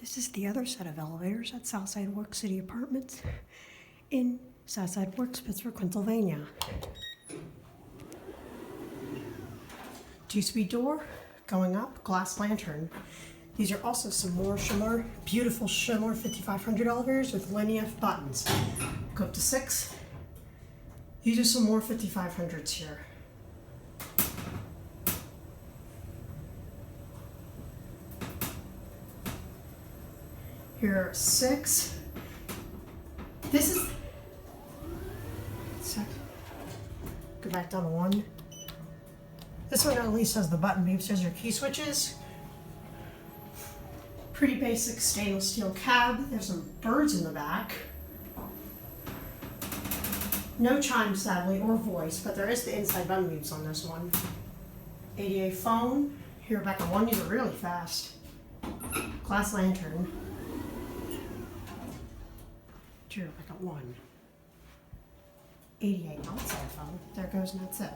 This is the other set of elevators at Southside Works City Apartments in Southside Works, Pittsburgh, Pennsylvania. 2-speed door, going up, glass lantern. These are also some more Schindler, beautiful Schindler 5500 elevators with linear buttons. Go up to 6. These are some more 5500s here. Here are 6. This is, go back down to 1. This one at least has the button beeps. There's your key switches. Pretty basic stainless steel cab. There's some birds in the back. No chimes, sadly, or voice, but there is the inside button beeps on this one. ADA phone. Here back at 1, these are really fast. Glass lantern. Here back at 1. ADA outside phone. There it goes, and that's it.